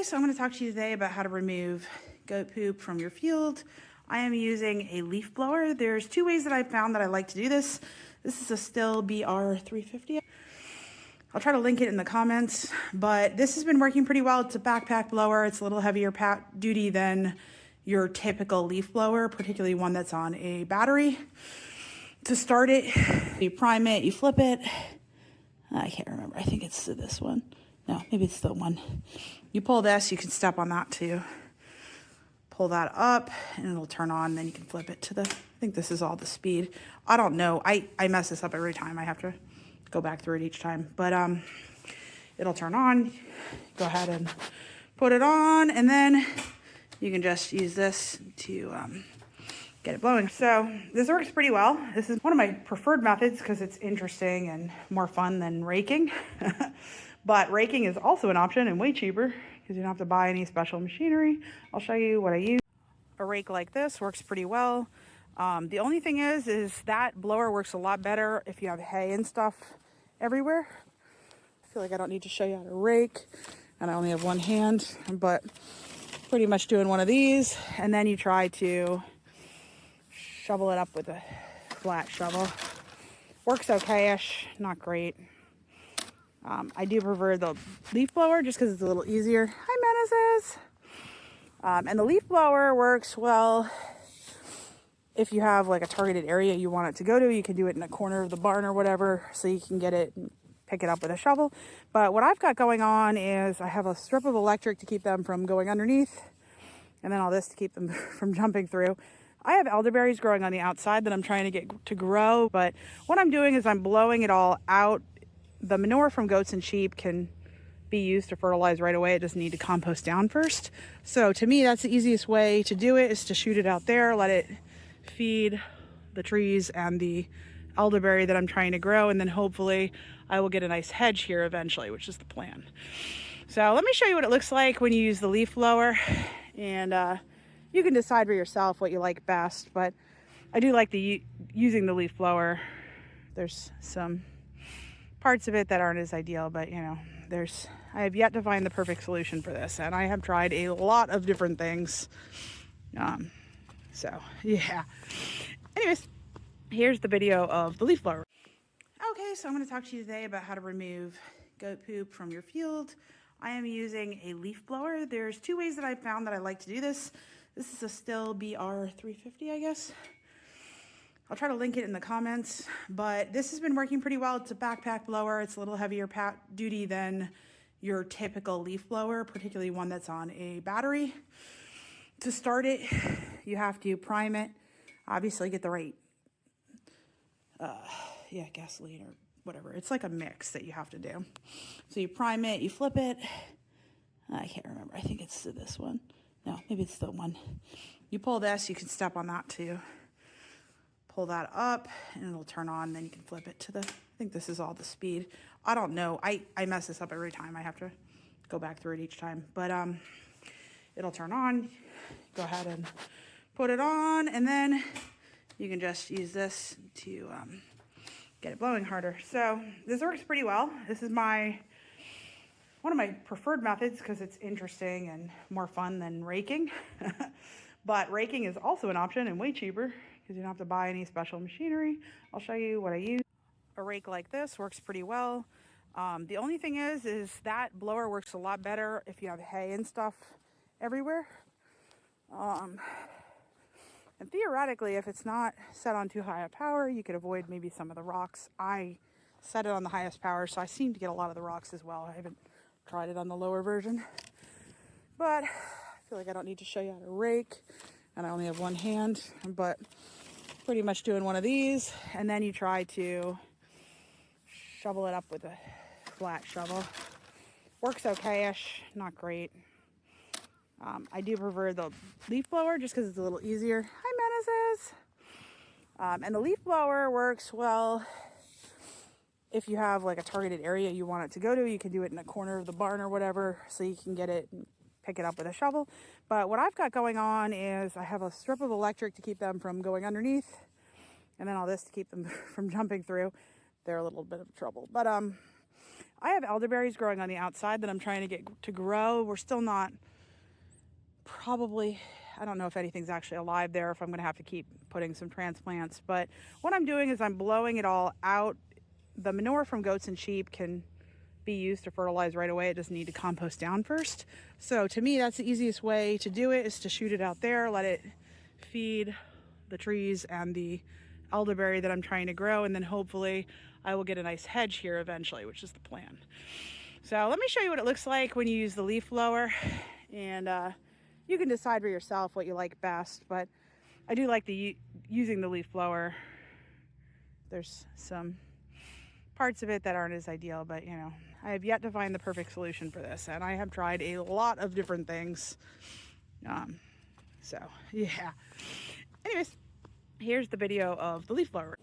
Okay, so I'm going to talk to you today about how to remove goat poop from your field. I am using a leaf blower. There's two ways that I've found that I like to do this. This is a Still BR350. I'll try to link it in the comments, but this has been working pretty well. It's a backpack blower. It's a little heavier duty than your typical leaf blower, particularly one that's on a battery. To start it, you prime it, you flip it. I can't remember. I think it's this one. No, maybe it's the one. You pull this, you can step on that too. Pull that up and it'll turn on, then you can flip it to the, I think this is all the speed. I don't know. I mess this up every time. I have to go back through it each time. But it'll turn on. Go ahead and put it on, and then you can just use this to get it blowing. So this works pretty well. This is one of my preferred methods because it's interesting and more fun than raking. But raking is also an option and way cheaper because you don't have to buy any special machinery. I'll show you what I use. A rake like this works pretty well. The only thing is that blower works a lot better if you have hay and stuff everywhere. I feel like I don't need to show you how to rake, and I only have one hand, but pretty much doing one of these, and then you try to shovel it up with a flat shovel. Works okay-ish, not great. I do prefer the leaf blower just because it's a little easier. Hi, Menaces! And the leaf blower works well if you have like a targeted area you want it to go to. You can do it in a corner of the barn or whatever, so you can get it and pick it up with a shovel. But what I've got going on is I have a strip of electric to keep them from going underneath, and then all this to keep them from jumping through. I have elderberries growing on the outside that I'm trying to get to grow, but what I'm doing is I'm blowing it all out. The manure from goats and sheep can be used to fertilize right away. It doesn't need to compost down first. So to me, that's the easiest way to do it, is to shoot it out there, let it feed the trees and the elderberry that I'm trying to grow, and then hopefully I will get a nice hedge here eventually, which is the plan. So let me show you what it looks like when you use the leaf blower, and you can decide for yourself what you like best, but I do like using the leaf blower. There's some parts of it that aren't as ideal, but you know, I have yet to find the perfect solution for this, and I have tried a lot of different things. So yeah. Anyways, here's the video of the leaf blower. Okay, so I'm going to talk to you today about how to remove goat poop from your field. I am using a leaf blower. There's two ways that I've found that I like to do this. This is a Still BR350, I guess. I'll try to link it in the comments, but this has been working pretty well. It's a backpack blower. It's a little heavier duty than your typical leaf blower, particularly one that's on a battery. To start it, you have to prime it. Obviously get the right, gasoline or whatever. It's like a mix that you have to do. So you prime it, you flip it. I can't remember. I think it's this one. No, maybe it's the one. You pull this, you can step on that too. Pull that up and it'll turn on, then you can flip it to the, I think this is all the speed. I don't know. I mess this up every time. I have to go back through it each time, but it'll turn on. Go ahead and put it on, and then you can just use this to get it blowing harder. So this works pretty well. This is one of my preferred methods because it's interesting and more fun than raking. But raking is also an option and way cheaper because you don't have to buy any special machinery. I'll show you what I use. A rake like this works pretty well. The only thing is that blower works a lot better if you have hay and stuff everywhere. And theoretically, if it's not set on too high a power, you could avoid maybe some of the rocks. I set it on the highest power, so I seem to get a lot of the rocks as well. I haven't tried it on the lower version, but I feel like I don't need to show you how to rake, and I only have one hand, but pretty much doing one of these, and then you try to shovel it up with a flat shovel. Works okay-ish, not great. I do prefer the leaf blower just because it's a little easier. Hi, Menaces! And the leaf blower works well if you have like a targeted area you want it to go to. You can do it in a corner of the barn or whatever, so you can get it and pick it up with a shovel. But what I've got going on is I have a strip of electric to keep them from going underneath, and then all this to keep them from jumping through. They're a little bit of trouble. But I have elderberries growing on the outside that I'm trying to get to grow. We're still not probably, I don't know if anything's actually alive there, if I'm going to have to keep putting some transplants. But what I'm doing is I'm blowing it all out. The manure from goats and sheep can be used to fertilize right away. It doesn't need to compost down first. So to me, that's the easiest way to do it, is to shoot it out there, let it feed the trees and the elderberry that I'm trying to grow, and then hopefully I will get a nice hedge here eventually, which is the plan. So let me show you what it looks like when you use the leaf blower, and you can decide for yourself what you like best, but I do like using the leaf blower. There's some parts of it that aren't as ideal, but you know, I have yet to find the perfect solution for this, and I have tried a lot of different things. So yeah. Anyways, here's the video of the leaf blower.